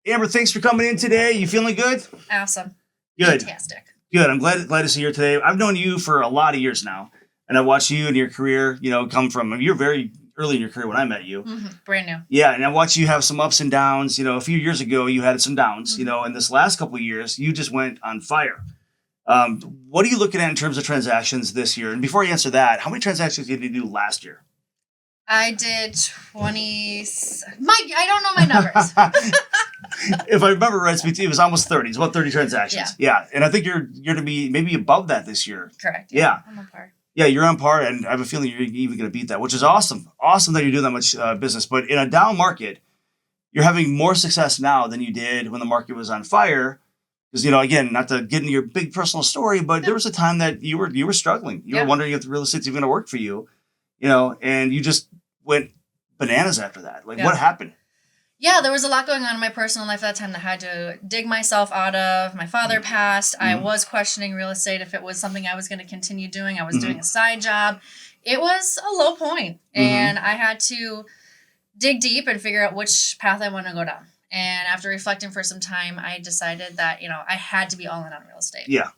Amber, thanks for coming in today. You feeling good? Awesome. Good. Fantastic. Good. I'm glad to see you here today. I've known you for a lot of years now, and I've watched you and your career, come from, you're very early in your career when I met you. Mm-hmm. Brand new. Yeah, and I watched you have some ups and downs. A few years ago, you had some downs, and this last couple of years, you just went on fire. What are you looking at in terms of transactions this year? And before you answer that, how many transactions did you do last year? I did 20. I don't know my numbers. If I remember right, it was almost 30. It's about 30 transactions. Yeah. And I think you're to be maybe above that this year. Correct. Yeah. I'm on par. Yeah, you're on par, and I have a feeling you're even going to beat that, which is awesome. Awesome that you're doing that much business. But in a down market, you're having more success now than you did when the market was on fire. Because, again, not to get into your big personal story, but there was a time that you were struggling. You were wondering if the real estate's even going to work for you, and you just went bananas after that. What happened? Yeah, there was a lot going on in my personal life at that time that I had to dig myself out of. My father passed. I was questioning real estate if it was something I was going to continue doing. I was doing a side job. It was a low point, and I had to dig deep and figure out which path I want to go down. And after reflecting for some time, I decided that, I had to be all in on real estate. Yeah.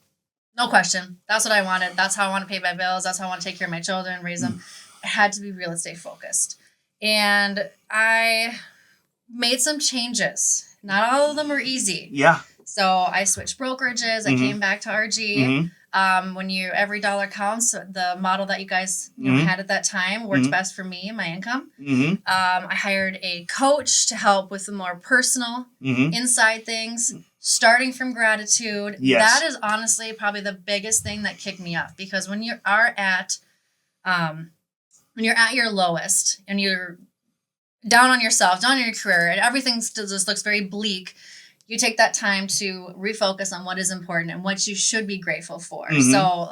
No question. That's what I wanted. That's how I want to pay my bills. That's how I want to take care of my children, raise them. I had to be real estate focused. And I made some changes. Not all of them were easy. Yeah. So I switched brokerages. I came back to RG. When every dollar counts, the model that you guys had at that time worked best for me and my income. I hired a coach to help with the more personal inside things, starting from gratitude. Yes. That is honestly probably the biggest thing that kicked me up, because when you are at your lowest and you're down on yourself, down on your career, and everything still just looks very bleak, you take that time to refocus on what is important and what you should be grateful for. So,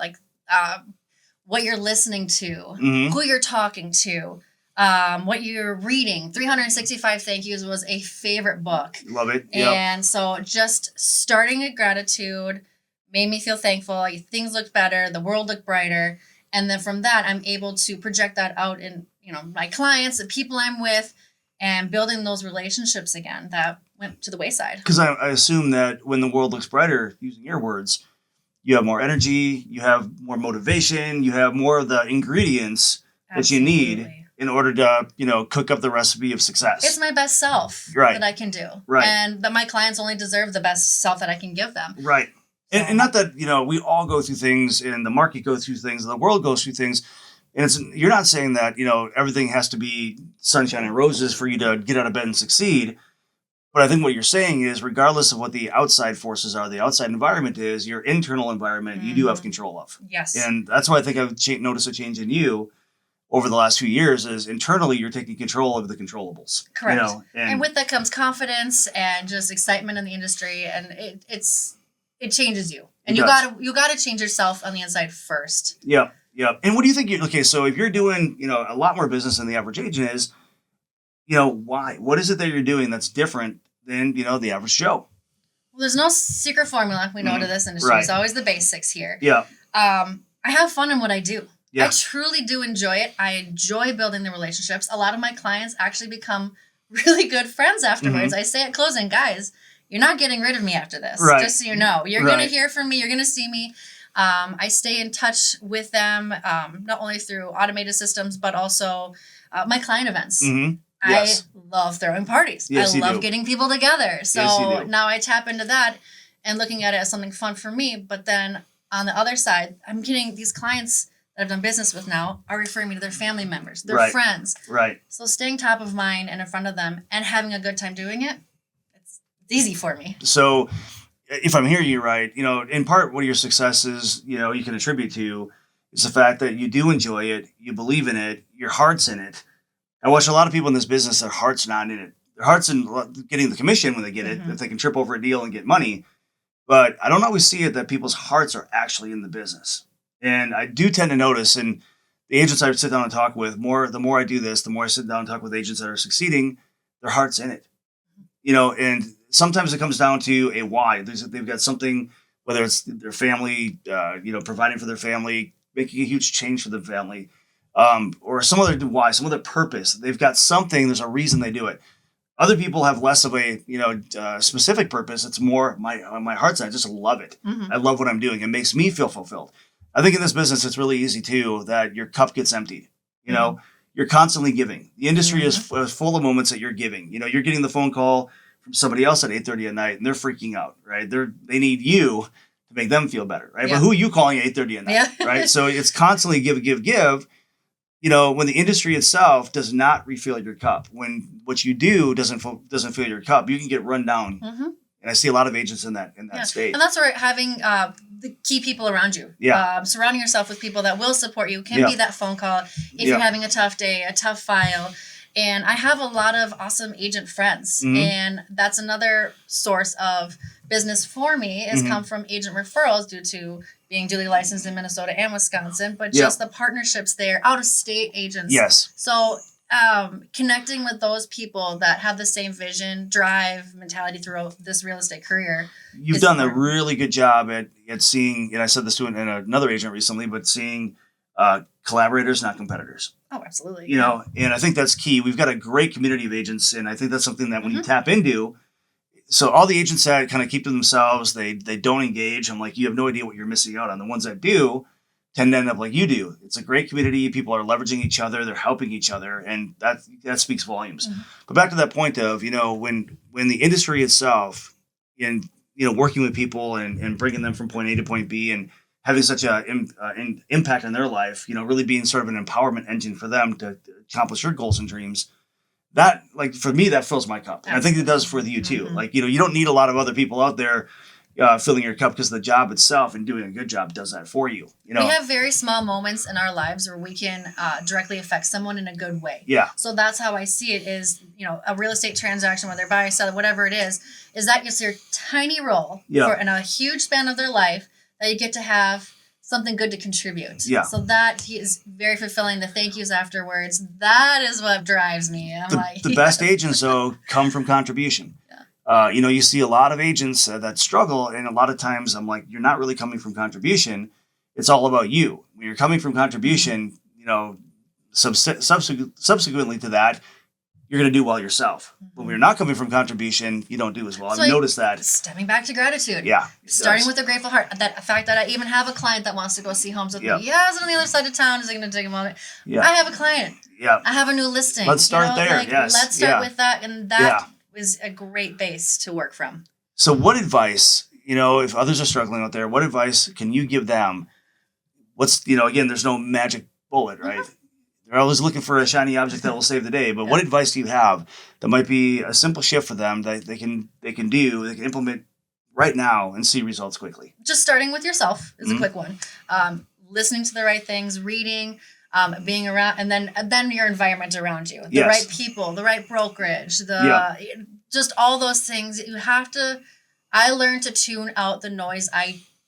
what you're listening to, who you're talking to, what you're reading. 365 Thank Yous was a favorite book. Love it. Yep. And so just starting at gratitude made me feel thankful. Things looked better. The world looked brighter. And then from that, I'm able to project that out in, my clients, the people I'm with, and building those relationships again that went to the wayside. Because I assume that when the world looks brighter, using your words, you have more energy, you have more motivation, you have more of the ingredients that you need in order to, cook up the recipe of success. It's my best self that I can do. Right. And that my clients only deserve the best self that I can give them. Right. And not that, we all go through things, and the market goes through things, and the world goes through things. And you're not saying that, everything has to be sunshine and roses for you to get out of bed and succeed. But I think what you're saying is, regardless of what the outside forces are, the outside environment is, your internal environment, you do have control of. Yes. And that's why I think I've noticed a change in you over the last few years, is internally you're taking control of the controllables. Correct. And with that comes confidence and just excitement in the industry. And it changes you. And you gotta change yourself on the inside first. Yeah. Yeah. And what do you think? So if you're doing, a lot more business than the average agent is, why? What is it that you're doing that's different than, the average Joe? Well, there's no secret formula. We know to this industry. Right. It's always the basics here. Yeah. I have fun in what I do. Yeah. I truly do enjoy it. I enjoy building the relationships. A lot of my clients actually become really good friends afterwards. I say at closing, guys, you're not getting rid of me after this. Right. Just so you know. You're going to hear from me. You're going to see me. I stay in touch with them, not only through automated systems, but also my client events. Yes. I love throwing parties. Yes, I love getting people together. So yes, now I tap into that and looking at it as something fun for me. But then on the other side, I'm getting these clients that I've done business with now are referring me to their family members, their friends. Right. So staying top of mind and in front of them and having a good time doing it, it's easy for me. So if I'm hearing you right, in part what your success is, you can attribute to is the fact that you do enjoy it, you believe in it, your heart's in it. I watch a lot of people in this business, their heart's not in it. Their heart's in getting the commission when they get it, if they can trip over a deal and get money. But I don't always see it that people's hearts are actually in the business. And I do tend to notice, and the agents I sit down and talk with, the more I do this, the more I sit down and talk with agents that are succeeding, their heart's in it. And sometimes it comes down to a why. They've got something, whether it's their family, providing for their family, making a huge change for the family, or some other why, some other purpose. They've got something. There's a reason they do it. Other people have less of a, specific purpose. It's more my heart's. I just love it. Mm-hmm. I love what I'm doing. It makes me feel fulfilled. I think in this business, it's really easy too that your cup gets emptied. You're constantly giving. The industry is full of moments that you're giving. You're getting the phone call from somebody else at 8:30 at night, and they're freaking out, right? They need you to make them feel better, right? Yeah. But who are you calling at 8:30 at night, right? So it's constantly give. When the industry itself does not refill your cup, when what you do doesn't fill your cup, you can get run down. Mm-hmm. And I see a lot of agents in that state. And that's where having the key people around you. Surrounding yourself with people that will support you can be that phone call if you're having a tough day, a tough file. And I have a lot of awesome agent friends. Mm-hmm. And that's another source of business for me is come from agent referrals due to being duly licensed in Minnesota and Wisconsin, but just the partnerships there, out of state agents. Yes. So connecting with those people that have the same vision, drive, mentality throughout this real estate career. You've done a really good job at seeing, and I said this to another agent recently, but seeing collaborators, not competitors. Oh, absolutely. And I think that's key. We've got a great community of agents, and I think that's something that when you tap into, so all the agents that kind of keep to themselves, they don't engage. I'm like, you have no idea what you're missing out on. The ones that do tend to end up like you do. It's a great community. People are leveraging each other. They're helping each other. And that speaks volumes. Mm-hmm. But back to that point of, when the industry itself and, working with people and bringing them from point A to point B and having such an impact on their life, really being sort of an empowerment engine for them to accomplish your goals and dreams, that, like, for me, that fills my cup. And I think it does for you too. Mm-hmm. Like, you don't need a lot of other people out there filling your cup, because the job itself and doing a good job does that for you. We have very small moments in our lives where we can directly affect someone in a good way. Yeah. So that's how I see it is, a real estate transaction, whether buy, sell, whatever it is that it's your tiny role in a huge span of their life that you get to have something good to contribute. Yeah. So that is very fulfilling. The thank yous afterwards, that is what drives me. The best agents, though, come from contribution. You see a lot of agents that struggle, and a lot of times I'm like, you're not really coming from contribution. It's all about you. When you're coming from contribution, subsequently to that, you're going to do well yourself. But when you're not coming from contribution, you don't do as well. So I've noticed that. Stepping back to gratitude. Yeah. Starting with a grateful heart. That fact that I even have a client that wants to go see homes with me. Yeah, is it on the other side of town? Is it going to take a moment? Yeah. I have a client. Yeah. I have a new listing. Let's start there. Yes. Let's start with that. And that is a great base to work from. So what advice, if others are struggling out there, what advice can you give them? Again, there's no magic bullet, right? Mm-hmm. They're always looking for a shiny object that will save the day. But what advice do you have that might be a simple shift for them that they can implement right now and see results quickly? Just starting with yourself is a quick one. Listening to the right things, reading, being around, and then your environment around you, the right people, the right brokerage, just all those things. I learned to tune out the noise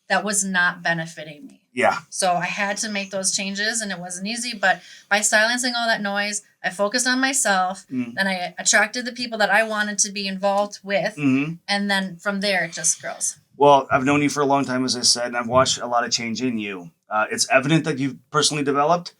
that was not benefiting me. Yeah. So I had to make those changes, and it wasn't easy, but by silencing all that noise, I focused on myself, and I attracted the people that I wanted to be involved with, and then from there it just grows. Well, I've known you for a long time, as I said, and I've watched a lot of change in you. It's evident that you've personally developed,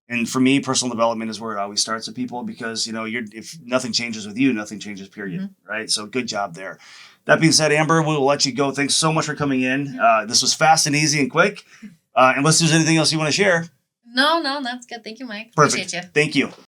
and for me, personal development is where it always starts with people, because if nothing changes with you, nothing changes, period, right? So good job there. That being said, Amber, we will let you go. Thanks so much for coming in. This was fast and easy and quick. Unless there's anything else you want to share. No, that's good. Thank you, Mike. Perfect. Appreciate you. Thank you.